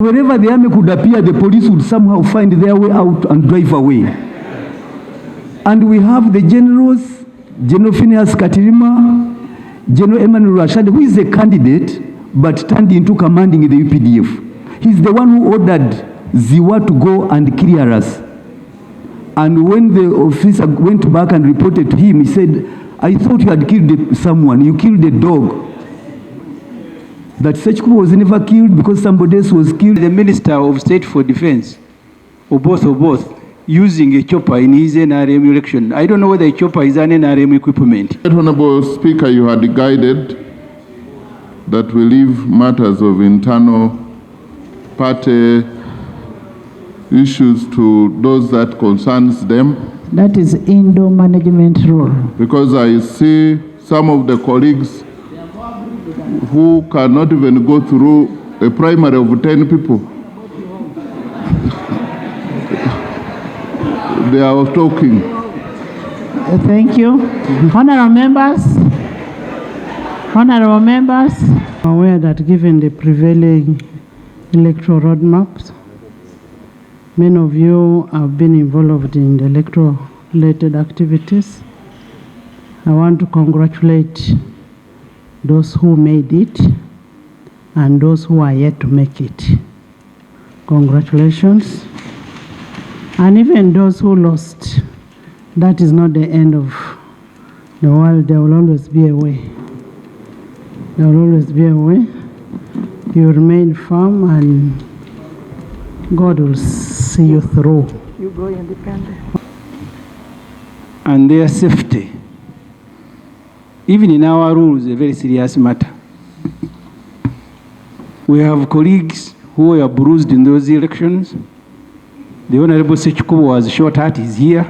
Wherever the army could appear, the police would somehow find their way out and drive away. And we have the generals, General Phineas Katirima, General Emmanuel Rwashande, who is a candidate but turned into commanding the UPDF. He's the one who ordered Ziwa to go and clear us. And when the officer went back and reported to him, he said, I thought you had killed someone. You killed a dog. That Ssekikubo was never killed because somebody else was killed. The Minister of State for Defense, or both, using a chopper in his NRM election. I don't know whether a chopper is an NRM equipment. Honorable Speaker, you had guided that we leave matters of internal party issues to those that concerns them. That is indoor management role. Because I see some of the colleagues who cannot even go through a primary of 10 people. They are talking. Thank you. Honorable members, I'm aware that given the prevailing electoral roadmaps, many of you have been involved in the electoral-related activities. I want to congratulate those who made it and those who are yet to make it. Congratulations. And even those who lost, that is not the end of the world. There will always be a way. There will always be a way. You remain firm and God will see you through. You go independent. And their safety, even in our rules, is a very serious matter. We have colleagues who were bruised in those elections. The Honorable Ssekikubo was shot at, is here.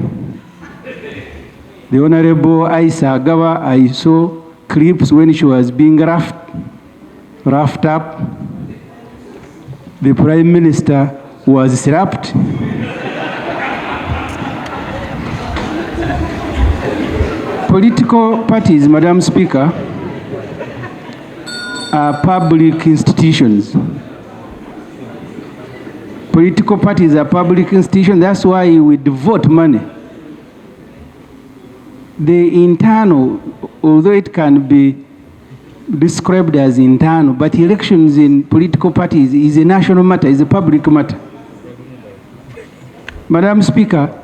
The Honorable Aisa Agawa, I saw clips when she was being roughed up. The Prime Minister was slapped. Political parties, Madam Speaker, are public institutions. Political parties are public institutions. That's why we devote money. The internal, although it can be described as internal, but elections in political parties is a national matter, is a public matter. Madam Speaker,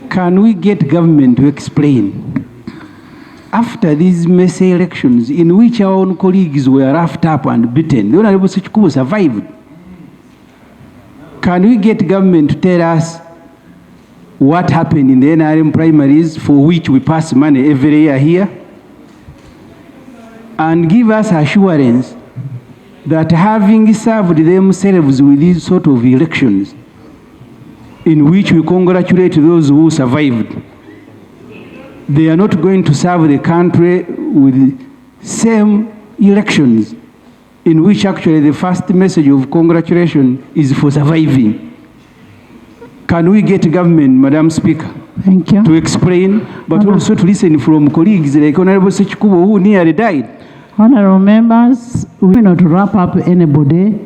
can we get government to explain, after these messy elections in which our own colleagues were roughed up and beaten, the Honorable Ssekikubo survived, can we get government to tell us what happened in the NRM primaries for which we pass money every year here? And give us assurance that having served themselves with these sort of elections, in which we congratulate those who survived, they are not going to serve the country with the same elections in which actually the first message of congratulation is for surviving. Can we get government, Madam Speaker, thank you, to explain, but also to listen from colleagues like Honorable Ssekikubo, who nearly died? Honorable members, we will not wrap up anybody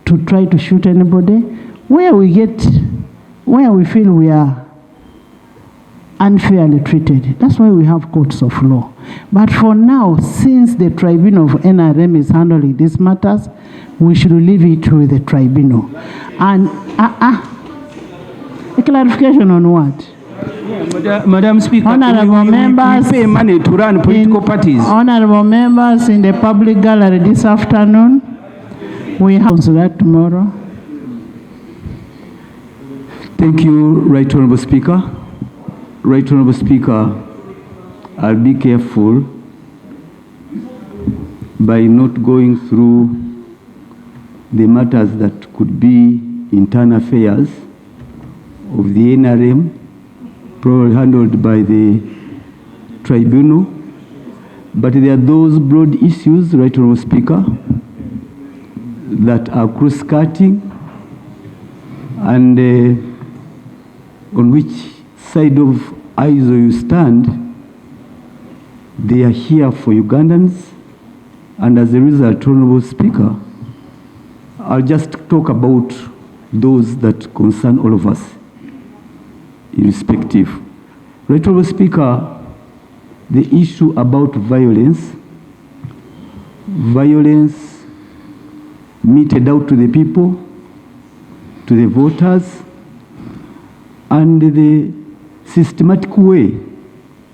to try to shoot anybody. Where we feel we are unfairly treated, that's why we have courts of law. But for now, since the tribunal of NRM is handling these matters, we should leave it with the tribunal. And a clarification on what? Madam Speaker, Honorable members, we pay money to run political parties. Honorable members, in the public gallery this afternoon, we have that tomorrow. Thank you, Right Honorable Speaker. Right Honorable Speaker, I'll be careful by not going through the matters that could be internal affairs of the NRM, probably handled by the tribunal. But there are those broad issues, Right Honorable Speaker, that are cross-cutting and on which side of ISO you stand, they are here for Ugandans, and as a result, Honorable Speaker, I'll just talk about those that concern all of us, irrespective. Right, Honourable Speaker, the issue about violence meted out to the people, to the voters, and the systematic way,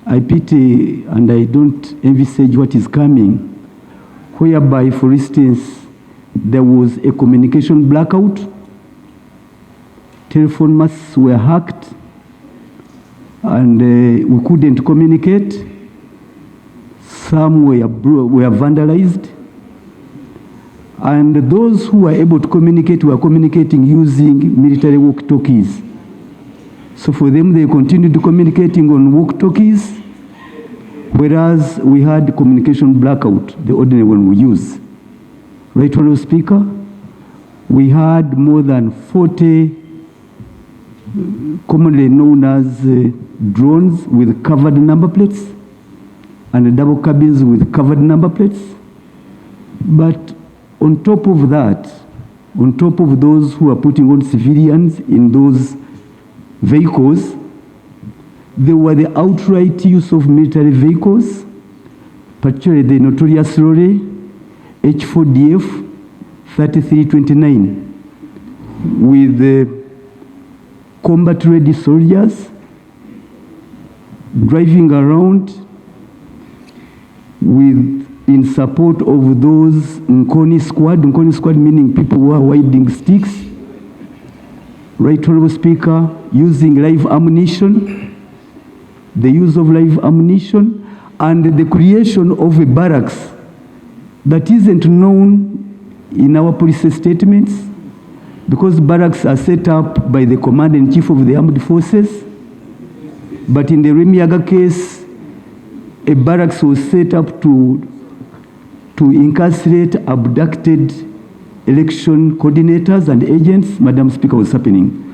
I pity and I don't envisage what is coming, whereby, for instance, there was a communication blackout, telephone masts were hacked, and we couldn't communicate. Some were vandalized, and those who were able to communicate were communicating using military walkie-talkies. So for them, they continued communicating on walkie-talkies, whereas we had communication blackout, the ordinary one we use. Right, Honourable Speaker, we had more than 40 commonly known as drones with covered number plates and double cabins with covered number plates. But on top of that, on top of those who are putting on civilians in those vehicles, there were the outright use of military vehicles, particularly the notorious lorry H4DF 3329 with the combat-ready soldiers driving around in support of those Nkoni squad meaning people who are wielding sticks. Right, Honourable Speaker, using live ammunition, the use of live ammunition, and the creation of a barracks that isn't known in our police statements, because barracks are set up by the Commander-in-Chief of the Armed Forces. But in the Remiaga case, a barracks was set up to incarcerate abducted election coordinators and agents. Madam Speaker, was happening.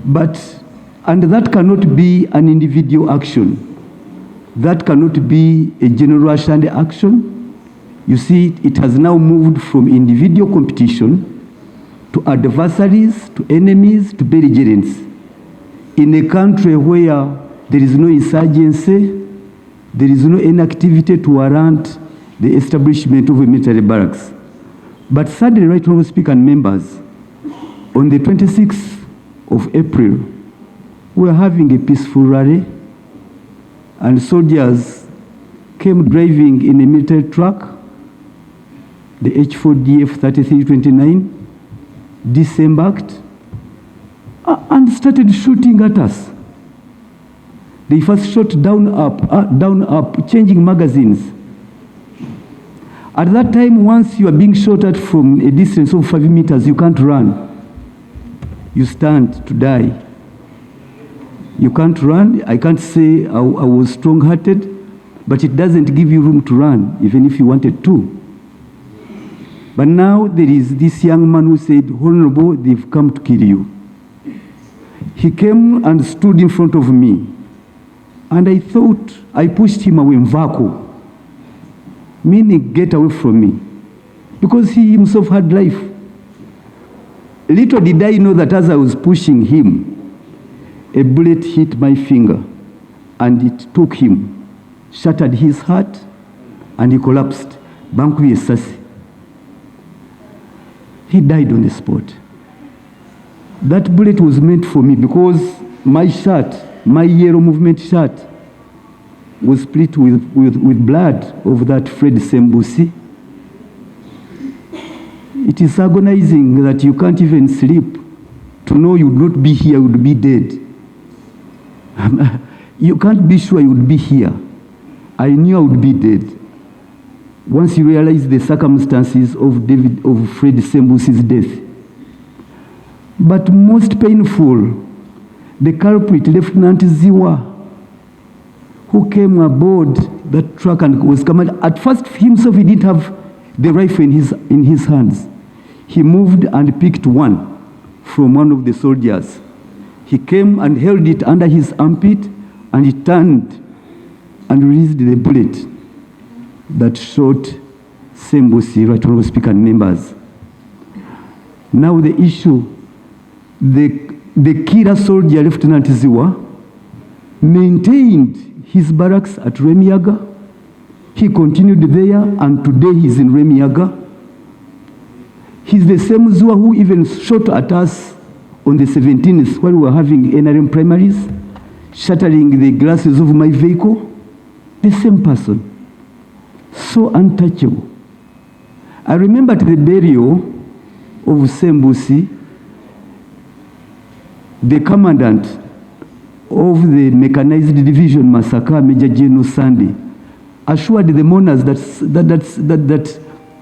And that cannot be an individual action. That cannot be a general Rwashande action. You see, it has now moved from individual competition to adversaries, to enemies, to belligerents. In a country where there is no insurgency, there is no inactivity to warrant the establishment of a military barracks. But sadly, Right Honourable Speaker and members, on the 26th of April, we were having a peaceful rally, and soldiers came driving in a military truck, the H4DF 3329, disembarked and started shooting at us. They first shot down up, changing magazines. At that time, once you are being shot at from a distance of 5 meters, you can't run. You stand to die. You can't run. I can't say I was strong-hearted, but it doesn't give you room to run, even if you wanted to. But now there is this young man who said, "Honorable, they've come to kill you." He came and stood in front of me, and I thought I pushed him away, mvako, meaning get away from me, because he himself had life. Little did I know that as I was pushing him, a bullet hit my finger, and it took him, shattered his heart, and he collapsed. Banku yesasi. He died on the spot. That bullet was meant for me because my shirt, my yellow movement shirt, was split with blood of that Fred Sembusi. It is agonizing that you can't even sleep to know you would not be here, you would be dead. You can't be sure you would be here. I knew I would be dead. Once you realize the circumstances of Fred Sembusi's death. But most painful, the culprit, Lieutenant Ziwa, who came aboard that truck and was coming. At first, himself, he didn't have the rifle in his hands. He moved and picked one from one of the soldiers. He came and held it under his armpit, and he turned and released the bullet that shot Sembusi, Right Honourable Speaker and members. Now the issue, the killer soldier, Lieutenant Ziwa, maintained his barracks at Remiyaga. He continued there, and today he's in Remiyaga. He's the same Ziwa who even shot at us on the 17th when we were having NRM primaries, shattering the glasses of my vehicle. The same person. So untouchable. I remember at the burial of Sembusi, the commandant of the mechanized division massacre, Major General Sunday, assured the mourners that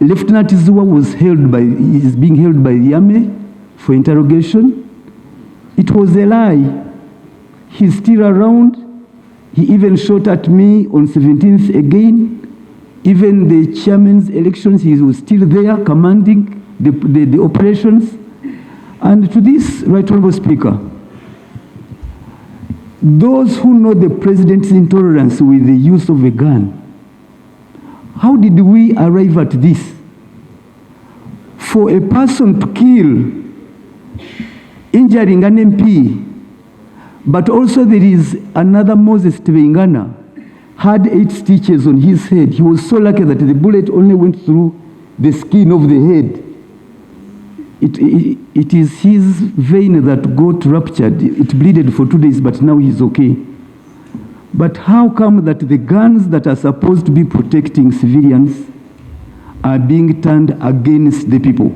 Lieutenant Ziwa is being held by the army for interrogation. It was a lie. He's still around. He even shot at me on 17th again. Even the chairman's elections, he was still there commanding the operations. And to this, Right Honorable Speaker, those who know the president's intolerance with the use of a gun, how did we arrive at this? For a person to kill, injuring an MP, but also there is another Moses Tebengana, had 8 stitches on his head. He was so lucky that the bullet only went through the skin of the head. It is his vein that got ruptured. It bleeded for 2 days, but now he's okay. But how come that the guns that are supposed to be protecting civilians are being turned against the people?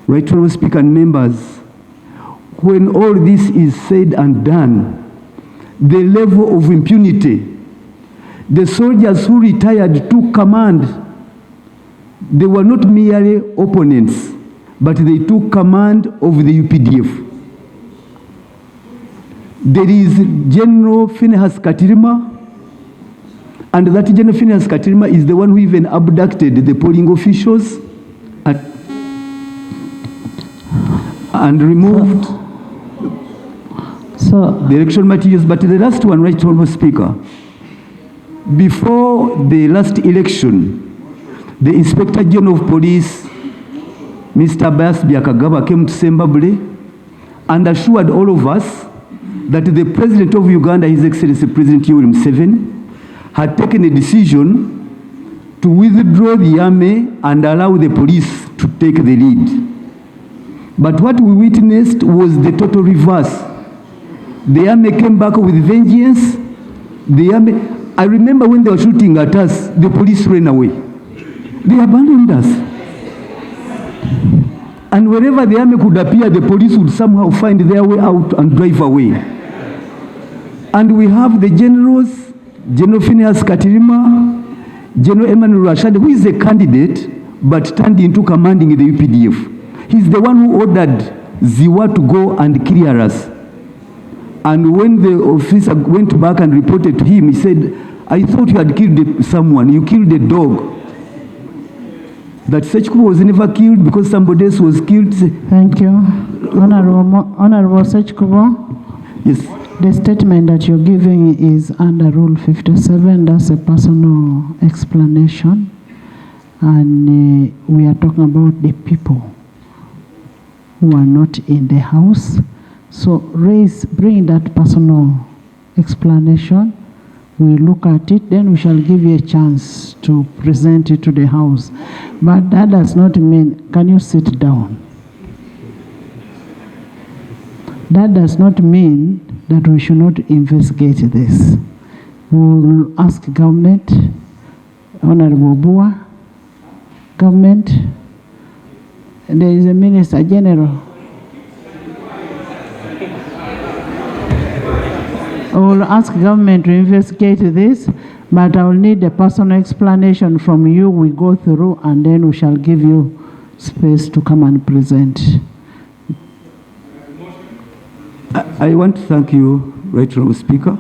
Right Honorable Speaker and members, when all this is said and done, the level of impunity, the soldiers who retired took command. They were not merely opponents, but they took command of the UPDF. There is General Phineas Katirima, and that General Phineas Katirima is the one who even abducted the polling officials and removed the election materials. But the last one, Right Honorable Speaker, before the last election, the Inspector General of Police, Mr. Bias Byakagaba, came to Sembabule and assured all of us that the President of Uganda, His Excellency President Yoweri Museveni, had taken a decision to withdraw the army and allow the police to take the lead. But what we witnessed was the total reverse. The army came back with vengeance. I remember when they were shooting at us, the police ran away. They abandoned us. And wherever the army could appear, the police would somehow find their way out and drive away. And we have the generals, General Phineas Katirima, General Emmanuel Rwashande, who is a candidate, but turned into commanding the UPDF. He's the one who ordered Ziwa to go and clear us. And when the officer went back and reported to him, he said, I thought you had killed someone. You killed a dog. That Ssekikubo was never killed because somebody else was killed. Thank you. Honorable Ssekikubo. Yes. The statement that you're giving is under Rule 57. That's a personal explanation. And we are talking about the people who are not in the house. So bring that personal explanation. We look at it, then we shall give you a chance to present it to the house. But that does not mean, can you sit down? That does not mean that we should not investigate this. We will ask government, Honorable Bua, government, and there is a Minister General. I will ask government to investigate this, but I will need a personal explanation from you. We go through and then we shall give you space to come and present. I want to thank you, Right Honorable Speaker.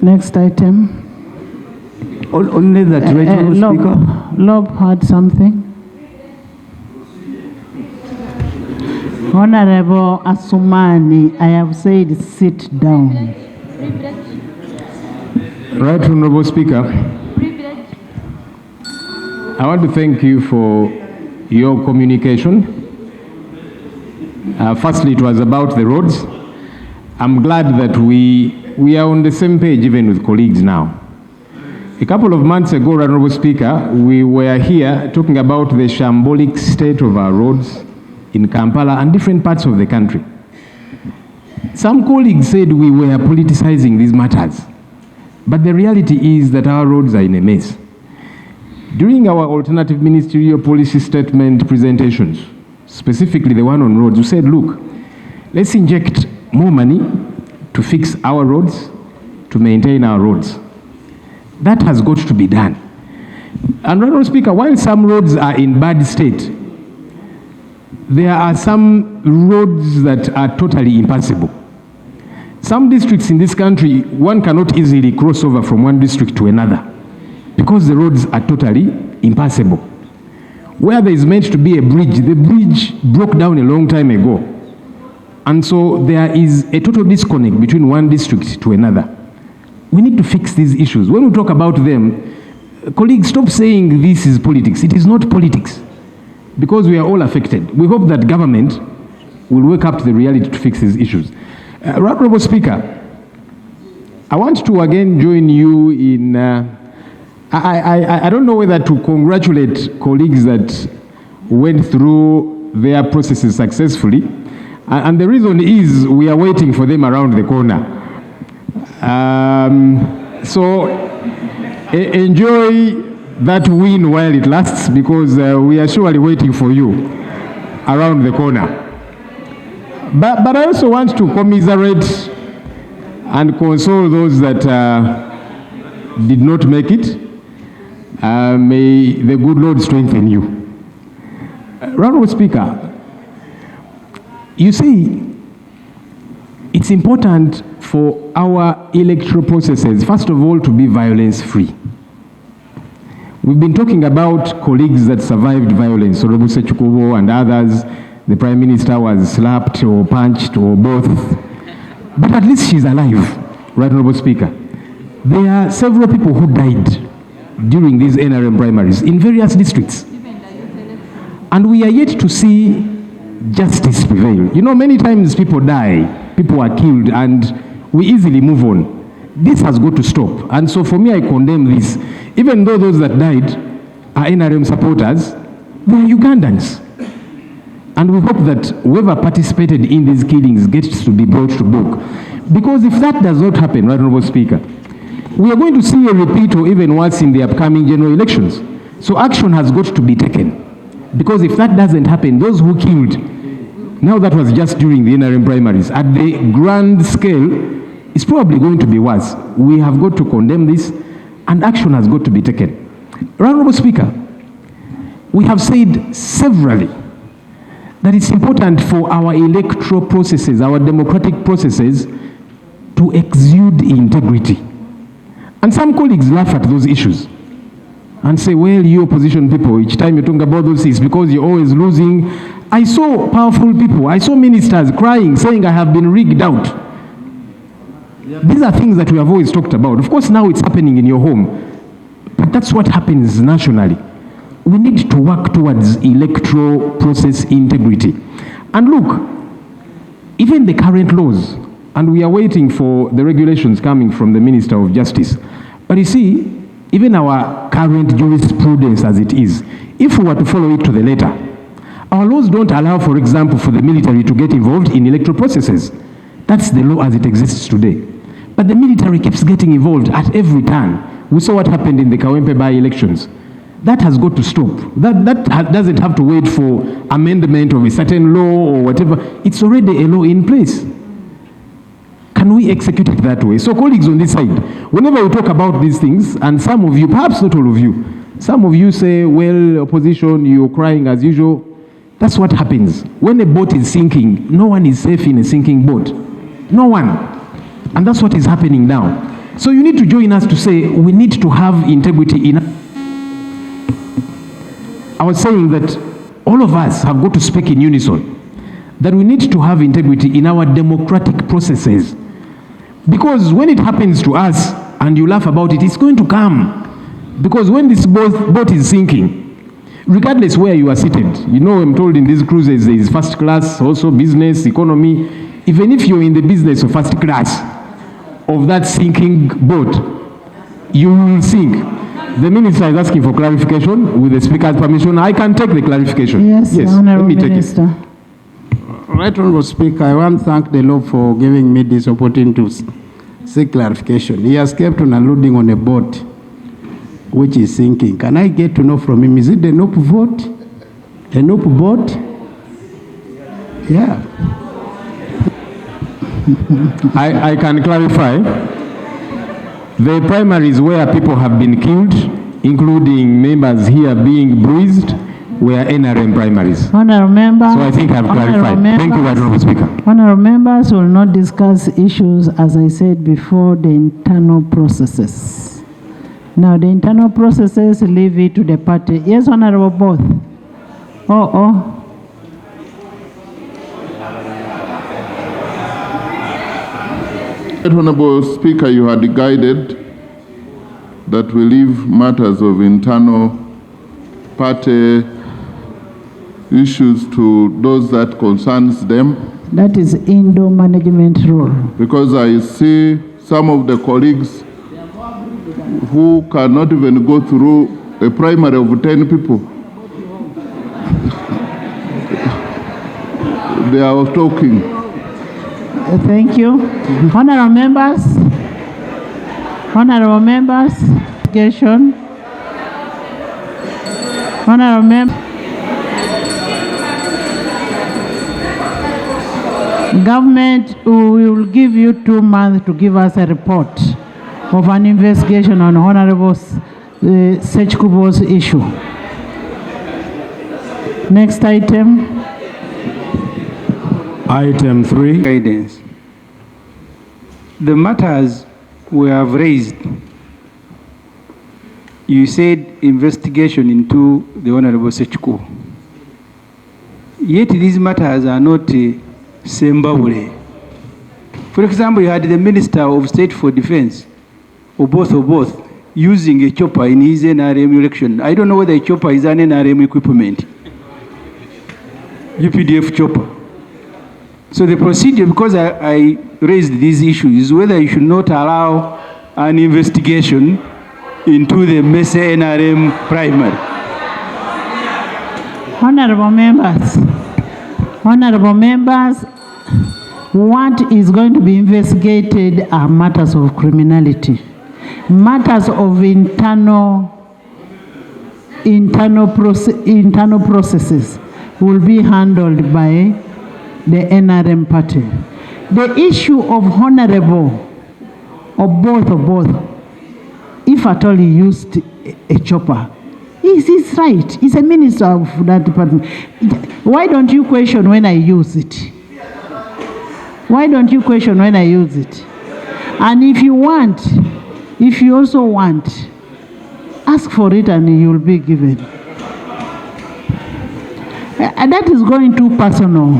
Next item. Only that, Right Honorable Speaker. Lob had something. Honorable Asumani, I have said sit down. Right Honorable Speaker. I want to thank you for your communication. Firstly, it was about the roads. I'm glad that we are on the same page even with colleagues now. A couple of months ago, Honorable Speaker, we were here talking about the shambolic state of our roads in Kampala and different parts of the country. Some colleagues said we were politicizing these matters, but the reality is that our roads are in a mess. During our alternative ministerial policy statement presentations, specifically the one on roads, we said, look, let's inject more money to fix our roads, to maintain our roads. That has got to be done. And Honorable Speaker, while some roads are in bad state, there are some roads that are totally impassable. Some districts in this country, one cannot easily cross over from one district to another because the roads are totally impassable. Where there is meant to be a bridge, the bridge broke down a long time ago. And so there is a total disconnect between one district to another. We need to fix these issues. When we talk about them, colleagues, stop saying this is politics. It is not politics, because we are all affected. We hope that government will wake up to the reality to fix these issues. Honorable Speaker, I want to again join you in, I don't know whether to congratulate colleagues that went through their processes successfully. And the reason is we are waiting for them around the corner. So enjoy that win while it lasts, because we are surely waiting for you around the corner. But I also want to commiserate and console those that did not make it. May the good Lord strengthen you. Honorable Speaker, you see, it's important for our electoral processes, first of all, to be violence-free. We've been talking about colleagues that survived violence, Honorable Ssekikubo and others. The Prime Minister was slapped or punched or both. But at least she's alive, right, Honorable Speaker? There are several people who died during these NRM primaries in various districts. And we are yet to see justice prevail. You know, many times people die, people are killed, and we easily move on. This has got to stop. And so for me, I condemn this. Even though those that died are NRM supporters, they are Ugandans. And we hope that whoever participated in these killings gets to be brought to book. Because if that does not happen, right, Honorable Speaker, we are going to see a repeat or even worse in the upcoming general elections. So action has got to be taken. Because if that doesn't happen, those who killed, now that was just during the NRM primaries, at the grand scale, it's probably going to be worse. We have got to condemn this, and action has got to be taken. Honorable Speaker, we have said severally that it's important for our electoral processes, our democratic processes, to exude integrity. And some colleagues laugh at those issues and say, well, you opposition people, each time you talk about those things, because you're always losing. I saw powerful people, I saw ministers crying, saying, I have been rigged out. These are things that we have always talked about. Of course, now it's happening in your home, but that's what happens nationally. We need to work towards electoral process integrity. And look, even the current laws, and we are waiting for the regulations coming from the Minister of Justice. But you see, even our current jurisprudence as it is, if we were to follow it to the letter, our laws don't allow, for example, for the military to get involved in electoral processes. That's the law as it exists today. But the military keeps getting involved at every turn. We saw what happened in the Kawempe by-elections. That has got to stop. That doesn't have to wait for amendment of a certain law or whatever. It's already a law in place. Can we execute it that way? So colleagues on this side, whenever we talk about these things, and some of you, perhaps not all of you, some of you say, well, opposition, you're crying as usual. That's what happens. When a boat is sinking, no one is safe in a sinking boat. No one. And that's what is happening now. So you need to join us to say we need to have integrity in. I was saying that all of us have got to speak in unison, that we need to have integrity in our democratic processes. Because when it happens to us and you laugh about it, it's going to come. Because when this boat is sinking, regardless where you are seated. You know, I'm told in these cruises there is first class, also business, economy. Even if you're in the business of first class of that sinking boat, you will sink. The minister is asking for clarification. With the speaker's permission, I can take the clarification. Yes, let me take Minister. it. Right Honourable Speaker, I want to thank the Lord for giving me this opportunity to seek clarification. He has kept on alluding on a boat which is sinking. Can I get to know from him, is it the NOP vote? The NOP boat? Yeah. I can clarify. The primaries where people have been killed, including members here being bruised, were NRM primaries. Honourable members. So I think I've clarified. Thank you, Honourable Speaker. Honourable members will not discuss issues, as I said before, the internal processes. Now, the internal processes, leave it to the party. Yes, Honourable both. Honourable Speaker, you had guided that we leave matters of internal party issues to those that concerns them. That is Indo management role. Because I see some of the colleagues who cannot even go through a primary of 10 people. They are talking. Thank you. Honourable members. Honourable members. Honourable members. Government will give you 2 months to give us a report of an investigation on Honourable Ssekikubo's issue. Next item. Item 3. Guidance. The matters we have raised, you said investigation into the Honourable Ssekikubo. Yet these matters are not Sembabule. For example, you had the Minister of State for Defense, or both, using a chopper in his NRM election. I don't know whether a chopper is an NRM equipment. UPDF chopper. So the procedure, because I raised these issues, is whether you should not allow an investigation into the Mesa NRM primary. Honourable members, what is going to be investigated are matters of criminality. Matters of internal processes will be handled by the NRM party. The issue of honourable, of both, if at all he used a chopper, he's right. He's a minister of that department. Why don't you question when I use it? Why don't you question when I use it? And if you also want, ask for it and you will be given. And that is going too personal.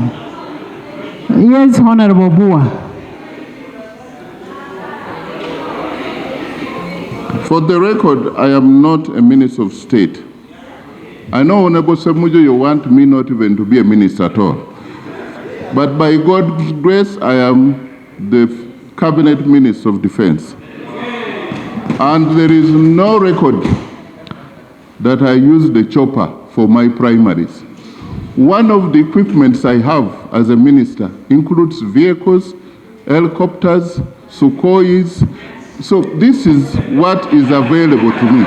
Yes, Honourable Bua. For the record, I am not a Minister of State. I know, Honourable Semujo, you want me not even to be a minister at all. But by God's grace, I am the Cabinet Minister of Defense. And there is no record that I used the chopper for my primaries. One of the equipments I have as a minister includes vehicles, helicopters, Sukhois. So this is what is available to me.